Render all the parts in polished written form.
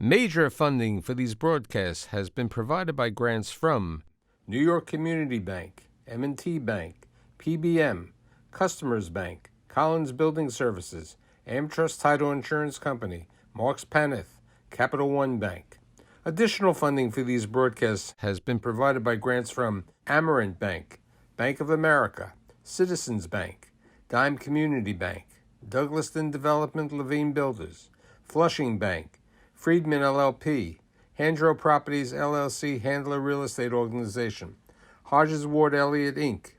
Major funding for these broadcasts has been provided by grants from New York Community Bank, M&T Bank, PBM, Customers Bank, Collins Building Services, AmTrust Title Insurance Company, Marks Paneth, Capital One Bank. Additional funding for these broadcasts has been provided by grants from Amerant Bank, Bank of America, Citizens Bank, Dime Community Bank, Douglaston Development Levine Builders, Flushing Bank, Friedman LLP, Handro Properties LLC Handler Real Estate Organization, Hodges Ward Elliott Inc.,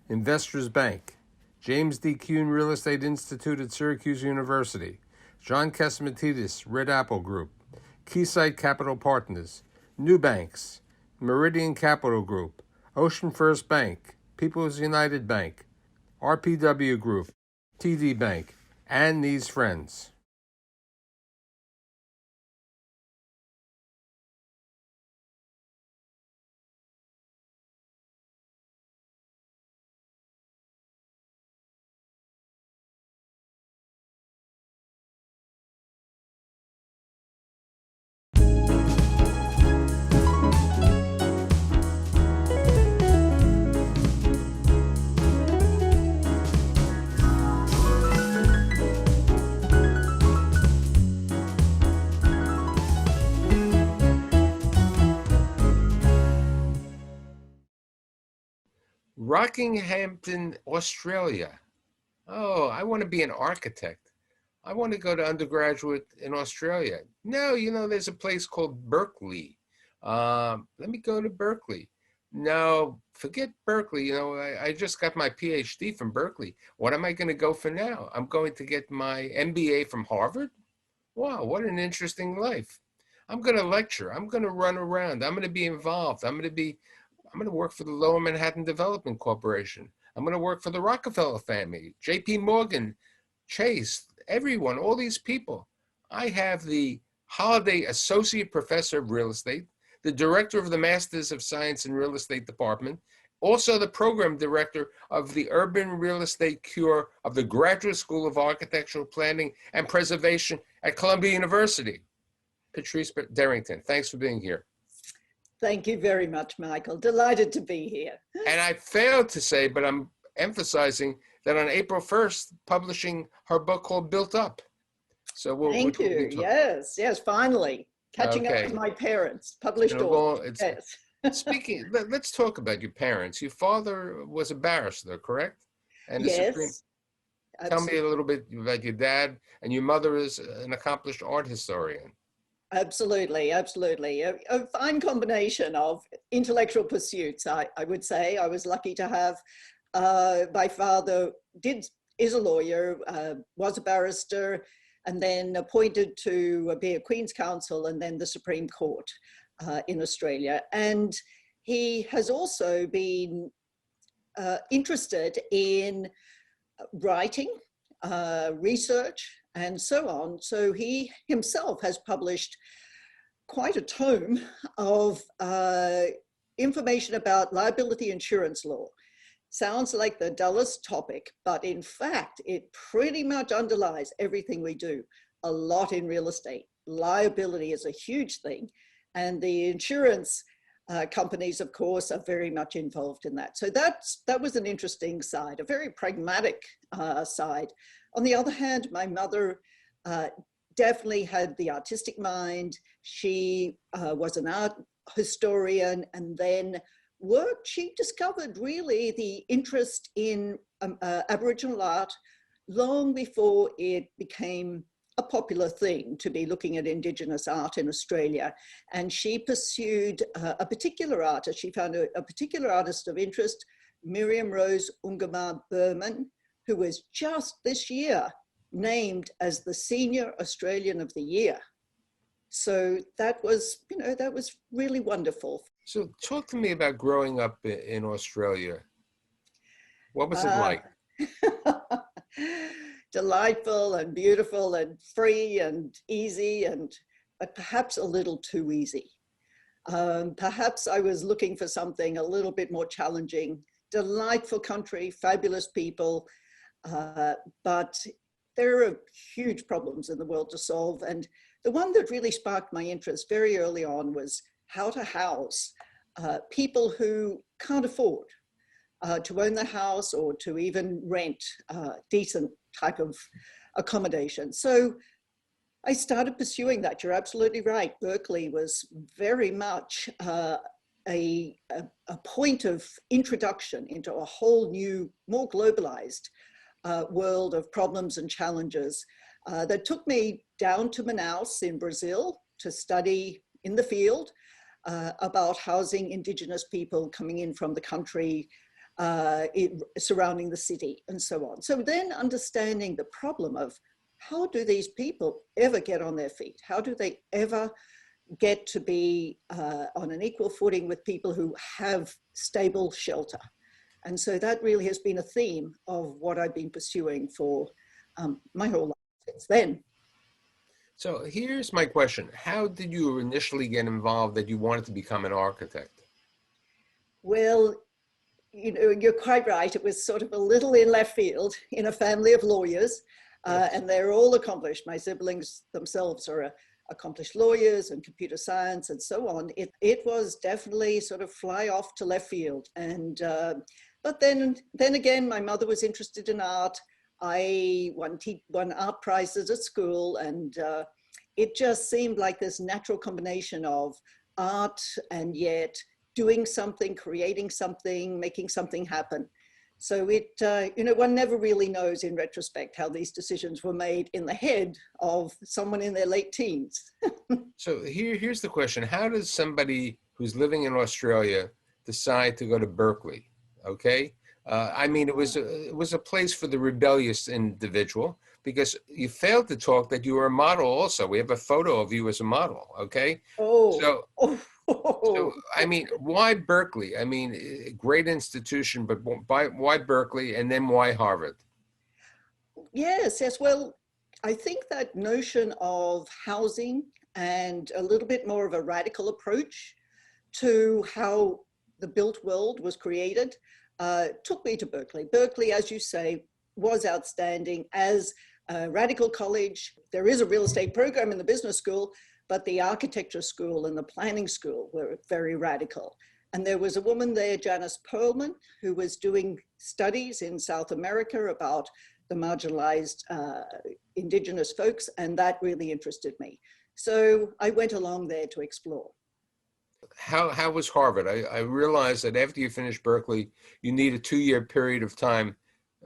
Investors Bank, James D. Kuhn Real Estate Institute at Syracuse University, John Catsimatidis Red Apple Group, Keysight Capital Partners, New Banks, Meridian Capital Group, Ocean First Bank, People's United Bank, RPW Group, TD Bank, and these friends. Rockinghampton, Australia. Oh, I want to be an architect. I want to go to undergraduate in Australia. No, there's a place called Berkeley. Let me go to Berkeley. No, forget Berkeley. I just got my PhD from Berkeley. What am I going to go for now? I'm going to get my MBA from Harvard? Wow, what an interesting life. I'm going to lecture. I'm going to run around. I'm going to be involved. I'm going to work for the Lower Manhattan Development Corporation. I'm going to work for the Rockefeller family, JP Morgan, Chase, everyone, all these people. I have the Holiday Associate Professor of Real Estate, the Director of the Masters of Science in Real Estate Department, also the Program Director of the Urban Real Estate Cure of the Graduate School of Architectural Planning and Preservation at Columbia University. Patrice Derrington, thanks for being here. Thank you very much, Michael. Delighted to be here. And I failed to say, but I'm emphasizing that on April 1st, publishing her book called Built Up. So Thank you. Yes, finally. Catching up with my parents. Published all. Yes. Speaking, let's talk about your parents. Your father was a barrister, correct? And yes. Tell me a little bit about your dad, and your mother is an accomplished art historian. Absolutely. A fine combination of intellectual pursuits, I would say. I was lucky to have, my father is a lawyer, was a barrister, and then appointed to be a Queen's Counsel and then the Supreme Court in Australia. And he has also been interested in writing, research, and so on. So he himself has published quite a tome of information about liability insurance law. Sounds like the dullest topic, but in fact, it pretty much underlies everything we do. A lot in real estate. Liability is a huge thing, and the insurance companies, of course, are very much involved in that. So that was an interesting side, a very pragmatic side. On the other hand, my mother definitely had the artistic mind. She was an art historian, and then she discovered really the interest in Aboriginal art long before it became a popular thing to be looking at Indigenous art in Australia. And she pursued a particular artist. She found a particular artist of interest, Miriam Rose Ungamar Berman, who was just this year named as the Senior Australian of the Year. So that was really wonderful. So talk to me about growing up in Australia. What was it like? Delightful and beautiful and free and easy, but perhaps a little too easy. Perhaps I was looking for something a little bit more challenging. Delightful country, fabulous people, but there are huge problems in the world to solve. And the one that really sparked my interest very early on was how to house people who can't afford to own the house or to even rent decent type of accommodation. So I started pursuing that. You're absolutely right. Berkeley was very much a point of introduction into a whole new, more globalized world of problems and challenges that took me down to Manaus in Brazil to study in the field about housing indigenous people coming in from the country surrounding the city and so on. So then understanding the problem of how do these people ever get on their feet? How do they ever get to be on an equal footing with people who have stable shelter? And so that really has been a theme of what I've been pursuing for my whole life since then. So here's my question. How did you initially get involved that you wanted to become an architect? Well, you know, you're quite right. It was sort of a little in left field in a family of lawyers, and they're all accomplished. My siblings themselves are accomplished lawyers and computer science and so on. It was definitely sort of fly off to left field. And but then again, my mother was interested in art. I won art prizes at school, and it just seemed like this natural combination of art and yet doing something, creating something, making something happen. So it, you know, one never really knows in retrospect how these decisions were made in the head of someone in their late teens. So here's the question. How does somebody who's living in Australia decide to go to Berkeley? Okay. I mean, it was a place for the rebellious individual, because you failed to talk that you were a model also. We have a photo of you as a model. Okay. Oh. So, I mean, why Berkeley? I mean, great institution, but why Berkeley, and then why Harvard? Yes. Well, I think that notion of housing and a little bit more of a radical approach to how the built world was created took me to Berkeley. Berkeley, as you say, was outstanding as a radical college. There is a real estate program in the business school, but the architecture school and the planning school were very radical. And there was a woman there, Janice Perlman, who was doing studies in South America about the marginalized indigenous folks, and that really interested me. So I went along there to explore. How was Harvard? I realized that after you finished Berkeley, you need a 2-year period of time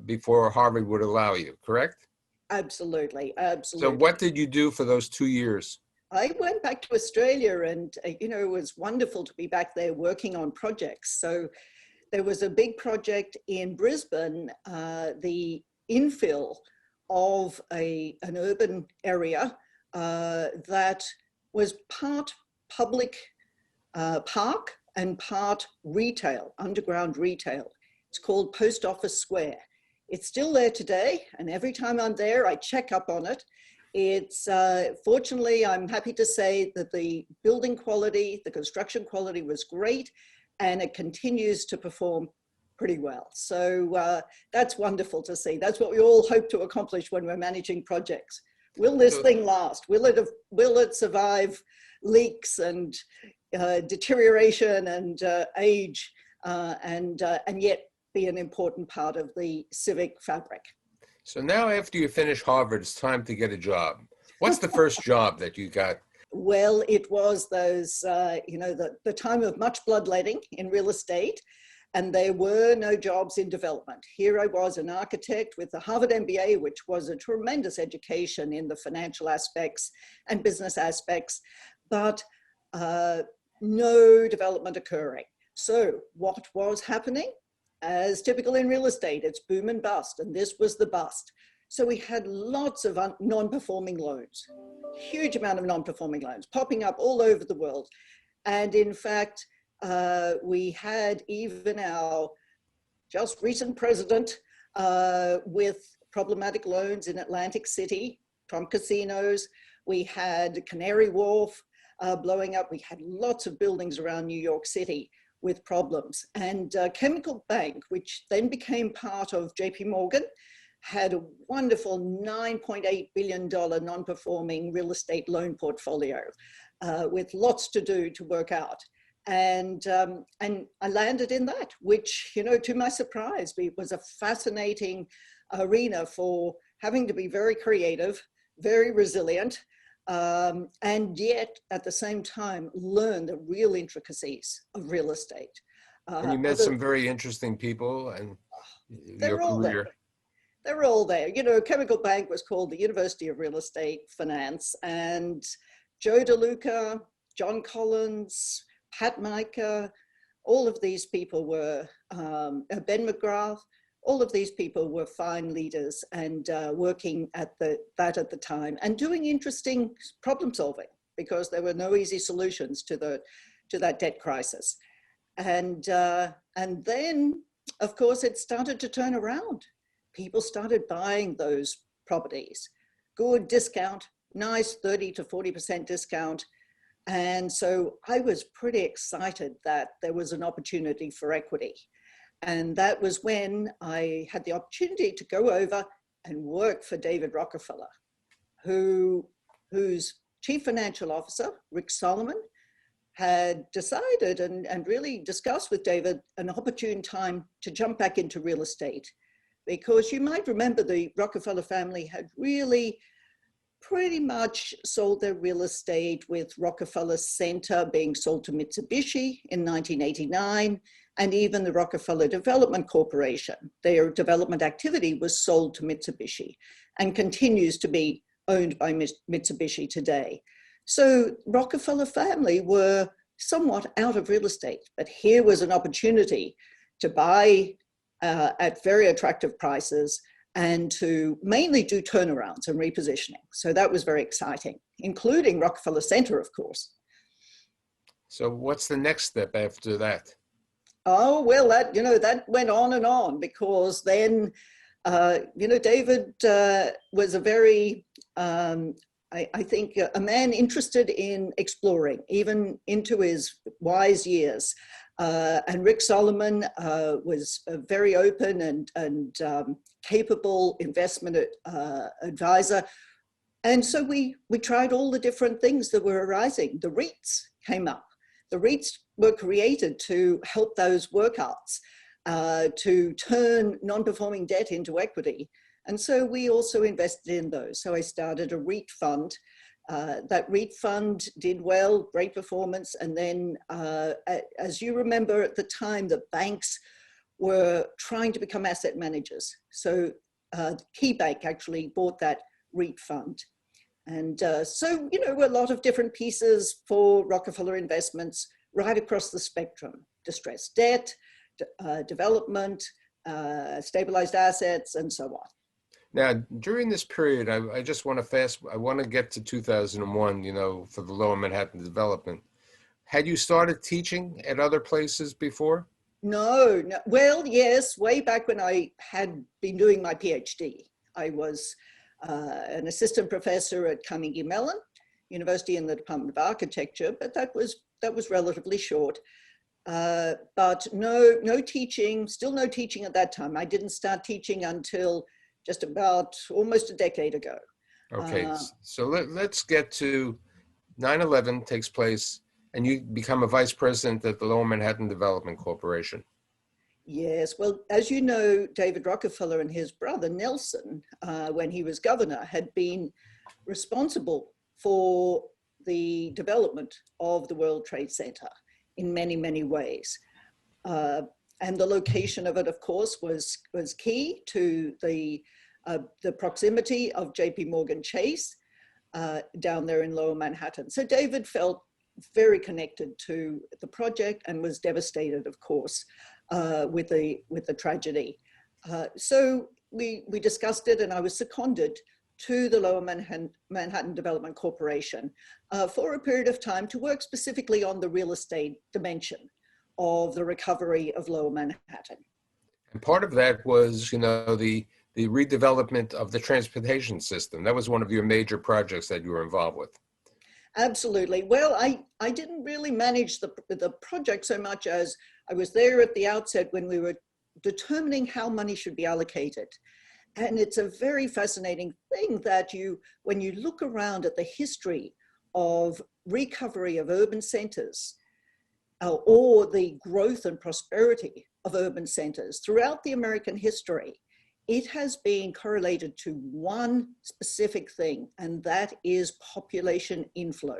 before Harvard would allow you, correct? Absolutely, So absolutely. what did you do for those 2 years? I went back to Australia, and you know, it was wonderful to be back there working on projects. So there was a big project in Brisbane, the infill of an urban area that was part public park and part retail, underground retail. It's called Post Office Square. It's still there today, and every time I'm there, I check up on it. It's fortunately, I'm happy to say that the building quality, the construction quality was great, and it continues to perform pretty well. So that's wonderful to see. That's what we all hope to accomplish when we're managing projects. Will this thing last? Will it survive leaks and deterioration and age, and yet be an important part of the civic fabric? So now after you finish Harvard, it's time to get a job. What's the first job that you got? Well, it was those, you know, the time of much bloodletting in real estate, and there were no jobs in development. Here I was, an architect with the Harvard MBA, which was a tremendous education in the financial aspects and business aspects, but no development occurring. So what was happening? As typical in real estate, it's boom and bust, and this was the bust. So we had lots of non-performing loans, huge amount of non-performing loans popping up all over the world. And in fact, we had even our just recent president with problematic loans in Atlantic City from casinos. We had Canary Wharf blowing up. We had lots of buildings around New York City with problems. And Chemical Bank, which then became part of JP Morgan, had a wonderful $9.8 billion non-performing real estate loan portfolio with lots to do to work out. And I landed in that, which, you know, to my surprise, it was a fascinating arena for having to be very creative, very resilient, and yet at the same time learn the real intricacies of real estate. And you met some very interesting people and your career. They're all there. You know, Chemical Bank was called the University of Real Estate Finance, and Joe DeLuca, John Collins, Pat Micah, all of these people were, Ben McGrath, all of these people were fine leaders and working at that at the time and doing interesting problem solving, because there were no easy solutions to that debt crisis. And then, of course, it started to turn around. People started buying those properties. Good discount, nice 30 to 40% discount. And so I was pretty excited that there was an opportunity for equity. And that was when I had the opportunity to go over and work for David Rockefeller, whose chief financial officer, Rick Solomon, had decided and really discussed with David an opportune time to jump back into real estate. Because you might remember the Rockefeller family had really pretty much sold their real estate, with Rockefeller Center being sold to Mitsubishi in 1989, and even the Rockefeller Development Corporation. Their development activity was sold to Mitsubishi and continues to be owned by Mitsubishi today. So Rockefeller family were somewhat out of real estate, but here was an opportunity to buy at very attractive prices and to mainly do turnarounds and repositioning. So that was very exciting, including Rockefeller Center, of course. So what's the next step after that? Oh, well, that went on and on, because then, David was a very, I think, a man interested in exploring, even into his wise years. And Rick Solomon was a very open and capable investment advisor. And so we tried all the different things that were arising. The REITs came up. The REITs were created to help those workouts, to turn non-performing debt into equity. And so we also invested in those. So I started a REIT fund. That REIT fund did well, great performance. And then, as you remember at the time, the banks were trying to become asset managers. So Key Bank actually bought that REIT fund. And so, a lot of different pieces for Rockefeller Investments right across the spectrum: distressed debt, development, stabilized assets, and so on. Now, during this period, I just want to I want to get to 2001, for the Lower Manhattan development. Had you started teaching at other places before? No. Well, yes, way back when I had been doing my PhD. I was an assistant professor at Carnegie Mellon University in the Department of Architecture, but that was relatively short. But no teaching, still no teaching at that time. I didn't start teaching until just about almost a decade ago. Okay, so let's get to 9/11 takes place and you become a vice president at the Lower Manhattan Development Corporation. Yes, well, as you know, David Rockefeller and his brother Nelson, when he was governor, had been responsible for the development of the World Trade Center in many, many ways. And the location of it, of course, was key to the proximity of JP Morgan Chase down there in Lower Manhattan. So David felt very connected to the project and was devastated, of course, with the tragedy. So we discussed it, and I was seconded to the Lower Manhattan Development Corporation for a period of time to work specifically on the real estate dimension of the recovery of Lower Manhattan. And part of that was, the redevelopment of the transportation system. That was one of your major projects that you were involved with. Absolutely. Well, I didn't really manage the project so much as I was there at the outset when we were determining how money should be allocated. And it's a very fascinating thing that when you look around at the history of recovery of urban centers, or the growth and prosperity of urban centers throughout the American history, it has been correlated to one specific thing, and that is population inflow.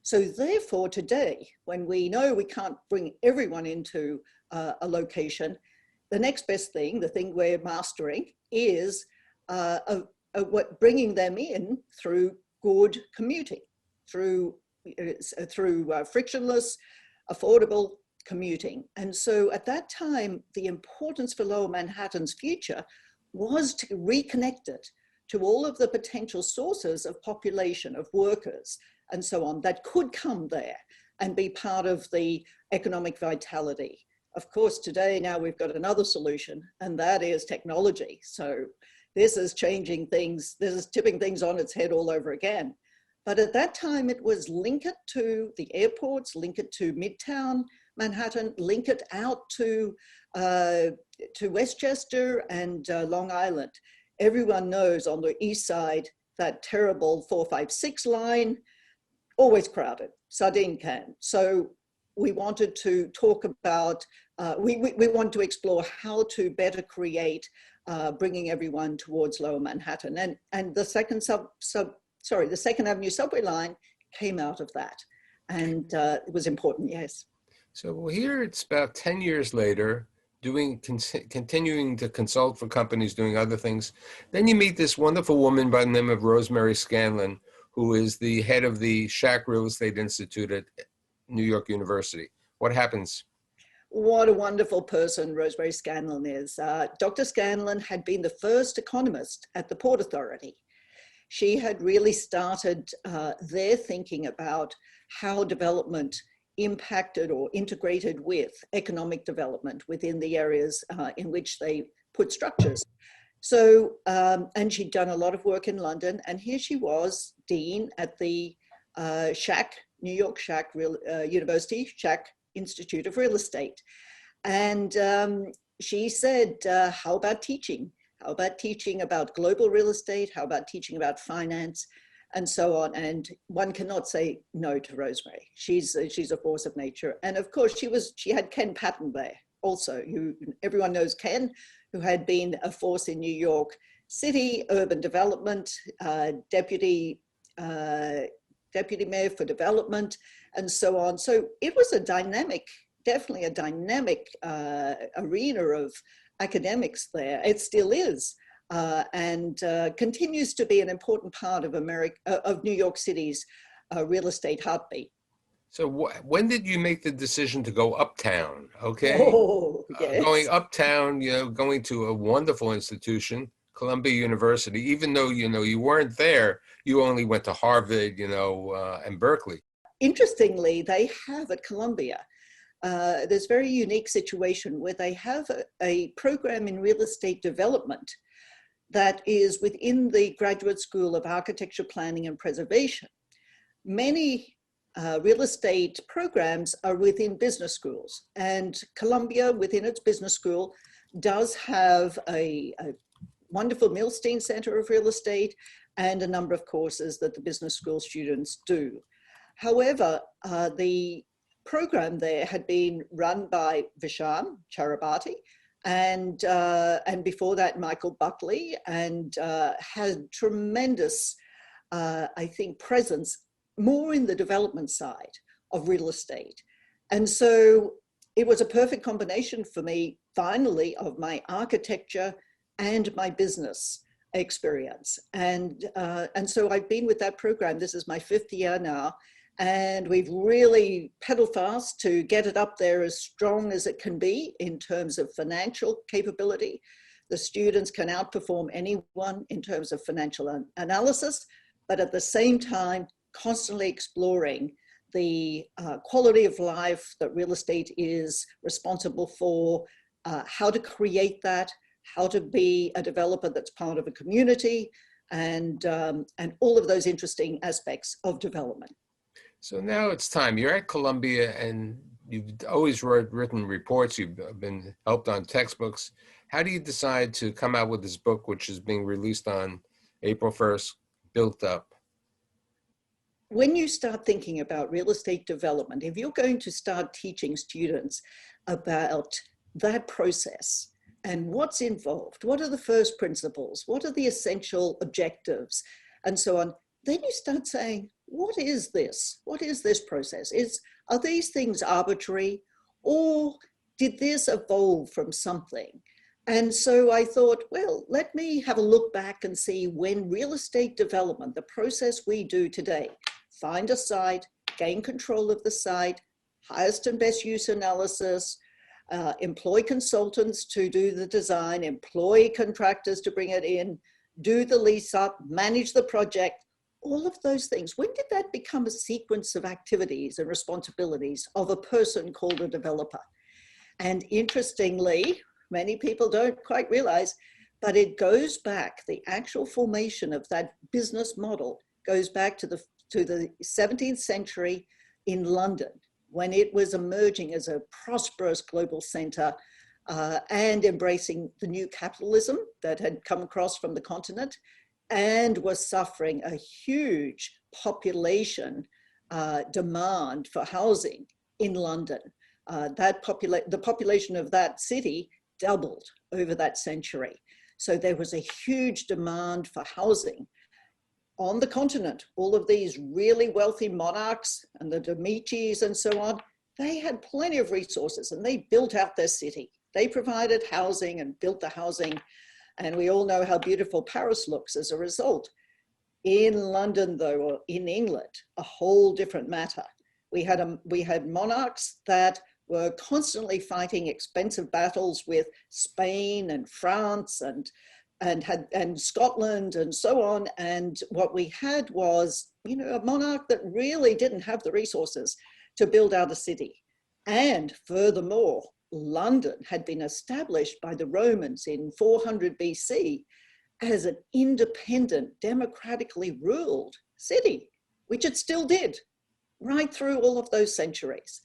So therefore today, when we know we can't bring everyone into a location, the next best thing, the thing we're mastering, is bringing them in through good commuting, through frictionless, affordable commuting. And so at that time, the importance for Lower Manhattan's future was to reconnect it to all of the potential sources of population, of workers, and so on, that could come there and be part of the economic vitality. Of course, today now we've got another solution, and that is technology. So this is changing things, this is tipping things on its head all over again. But at that time, it was link it to the airports, link it to Midtown Manhattan, link it out to Westchester and Long Island. Everyone knows on the east side, that terrible 456 line, always crowded, sardine can. So we wanted to talk about, we want to explore how to better create bringing everyone towards Lower Manhattan. And the Second the Second Avenue subway line came out of that. And it was important, yes. So here it's about 10 years later, continuing to consult for companies, doing other things. Then you meet this wonderful woman by the name of Rosemary Scanlon, who is the head of the Shack Real Estate Institute at New York University. What happens? What a wonderful person Rosemary Scanlon is. Dr. Scanlon had been the first economist at the Port Authority. She had really started their thinking about how development impacted or integrated with economic development within the areas in which they put structures. So, and she'd done a lot of work in London, and here she was, dean at the New York University Shack Institute of Real Estate. And she said, how about teaching? How about teaching about global real estate? How about teaching about finance? And so on. And one cannot say no to Rosemary. She's a force of nature. And of course, she had Ken Patton there also, who everyone knows Ken, who had been a force in New York City, urban development, deputy mayor for development, and so on. So it was definitely a dynamic arena of academics there. It still is. And continues to be an important part of New York City's real estate heartbeat. So when did you make the decision to go uptown? Okay, oh, yes. Going uptown, going to a wonderful institution, Columbia University. Even though you weren't there, you only went to Harvard, and Berkeley. Interestingly, they have at Columbia this very unique situation where they have a program in real estate development that is within the Graduate School of Architecture, Planning and Preservation. Many real estate programs are within business schools, and Columbia, within its business school, does have a wonderful Milstein Center of Real Estate and a number of courses that the business school students do. However, the program there had been run by Visham Charabati, and before that, Michael Buckley, and had tremendous, I think, presence more in the development side of real estate. And so it was a perfect combination for me, finally, of my architecture and my business experience. And so I've been with that program. This is my 5th year now. And we've really pedaled fast to get it up there as strong as it can be in terms of financial capability. The students can outperform anyone in terms of financial analysis, but at the same time, constantly exploring the quality of life that real estate is responsible for, how to create that, how to be a developer that's part of a community, and all of those interesting aspects of development. So now it's time. You're at Columbia, and You've always written reports. You've been helped on textbooks. How do you decide to come out with this book, which is being released on April 1st, Built Up? When you start thinking about real estate development, if you're going to start teaching students about that process and what's involved, what are the first principles, what are the essential objectives, and so on, then you start saying, what is this? What is this process? Are these things arbitrary, or did this evolve from something? And so I thought, well, let me have a look back and see when real estate development, the process we do today, find a site, gain control of the site, highest and best use analysis, employ consultants to do the design, employ contractors to bring it in, do the lease up, manage the project, all of those things. When did that become a sequence of activities and responsibilities of a person called a developer? And interestingly, many people don't quite realize, but it goes back, the actual formation of that business model goes back to the 17th century in London, when it was emerging as a prosperous global center and embracing the new capitalism that had come across from the continent and was suffering a huge population demand for housing in London. The population of that city doubled over that century. So there was a huge demand for housing. On the continent, all of these really wealthy monarchs and the Medicis and so on, they had plenty of resources and they built out their city. They provided housing and built the housing. And we all know how beautiful Paris looks as a result. In London, though, or in England, a whole different matter. We had monarchs that were constantly fighting expensive battles with Spain and France and Scotland and so on. And what we had was, a monarch that really didn't have the resources to build out a city. And furthermore, London had been established by the Romans in 400 BC as an independent, democratically ruled city, which it still did right through all of those centuries.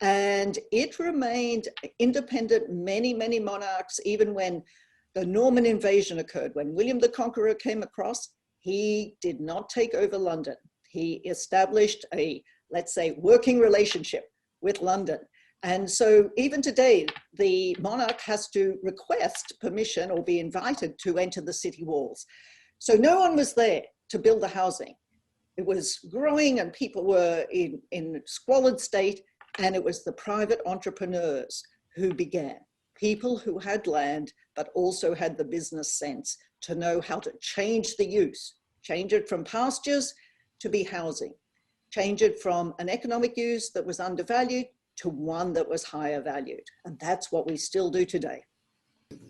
And it remained independent, many, many monarchs, even when the Norman invasion occurred, when William the Conqueror came across, he did not take over London. He established a, let's say, working relationship with London. And so even today, the monarch has to request permission or be invited to enter the city walls. So no one was there to build the housing. It was growing and people were in squalid state, and it was the private entrepreneurs who began. People who had land, but also had the business sense to know how to change the use, change it from pastures to be housing, change it from an economic use that was undervalued to one that was higher valued. And that's what we still do today.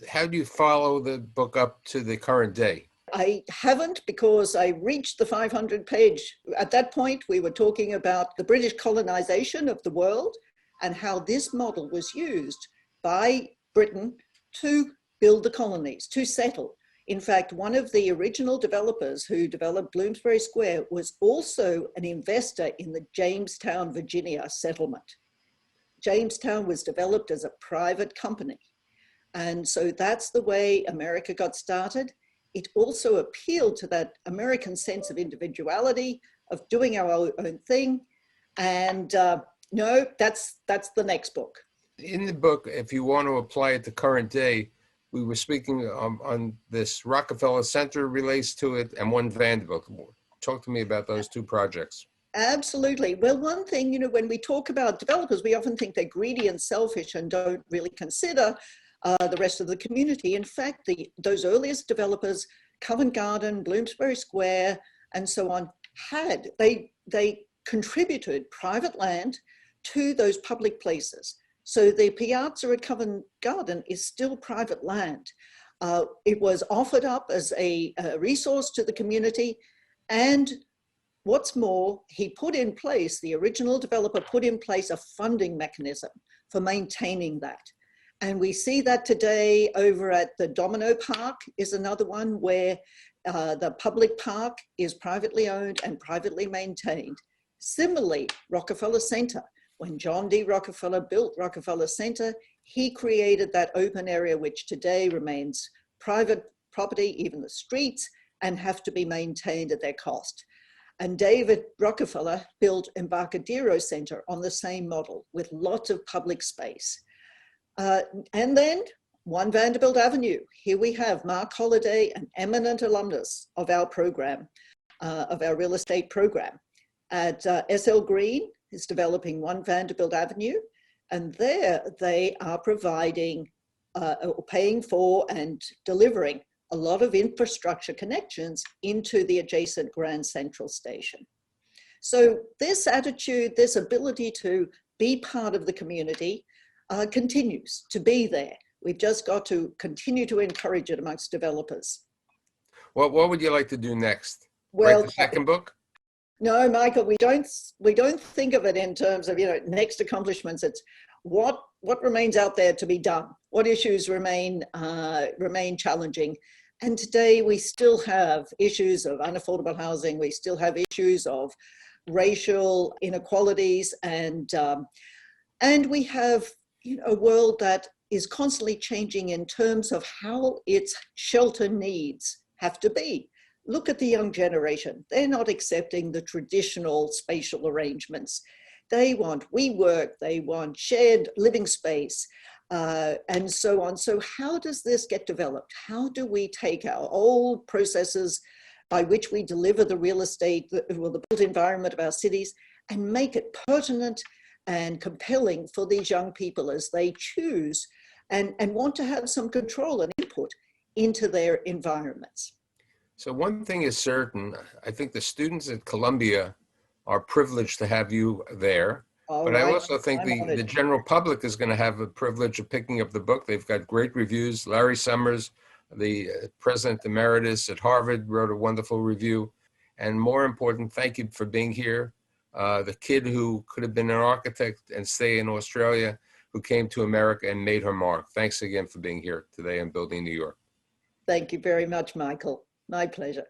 How do you follow the book up to the current day? I haven't, because I reached the 500 page. At that point, we were talking about the British colonization of the world and how this model was used by Britain to build the colonies, to settle. In fact, one of the original developers who developed Bloomsbury Square was also an investor in the Jamestown, Virginia settlement. Jamestown was developed as a private company. And so that's the way America got started. It also appealed to that American sense of individuality, of doing our own thing. And no, that's the next book. In the book, if you want to apply it to current day, we were speaking on this Rockefeller Center relates to it and one Vanderbilt. Talk to me about those two projects. Absolutely. Well, one thing, when we talk about developers, we often think they're greedy and selfish and don't really consider the rest of the community. In fact, those earliest developers, Covent Garden, Bloomsbury Square, and so on, they contributed private land to those public places. So the piazza at Covent Garden is still private land. It was offered up as a resource to the community. And what's more, the original developer put in place a funding mechanism for maintaining that. And we see that today over at the Domino Park is another one where the public park is privately owned and privately maintained. Similarly, Rockefeller Center, when John D. Rockefeller built Rockefeller Center, he created that open area, which today remains private property, even the streets, and have to be maintained at their cost. And David Rockefeller built Embarcadero Center on the same model with lots of public space. And then One Vanderbilt Avenue. Here we have Mark Holliday, an eminent alumnus of our program, of our real estate program. At SL Green is developing One Vanderbilt Avenue. And there they are providing, or paying for and delivering a lot of infrastructure connections into the adjacent Grand Central Station. So this attitude, this ability to be part of the community continues to be there. We've just got to continue to encourage it amongst developers. What would you like to do next? Well, write the second book? No, Michael, we don't think of it in terms of, next accomplishments. It's what remains out there to be done. What issues remain challenging. And today we still have issues of unaffordable housing. We still have issues of racial inequalities, and we have a world that is constantly changing in terms of how its shelter needs have to be. Look at the young generation. They're not accepting the traditional spatial arrangements. They want WeWork, they want shared living space, and so on. So how does this get developed? How do we take our old processes by which we deliver the real estate, the built environment of our cities, and make it pertinent and compelling for these young people as they choose and want to have some control and input into their environments? So one thing is certain, I think the students at Columbia are privileged to have you there. But I also think the general public is going to have the privilege of picking up the book. They've got great reviews. Larry Summers, the president emeritus at Harvard, wrote a wonderful review. And more important, thank you for being here. The kid who could have been an architect and stay in Australia, who came to America and made her mark. Thanks again for being here today on Building New York. Thank you very much, Michael. My pleasure.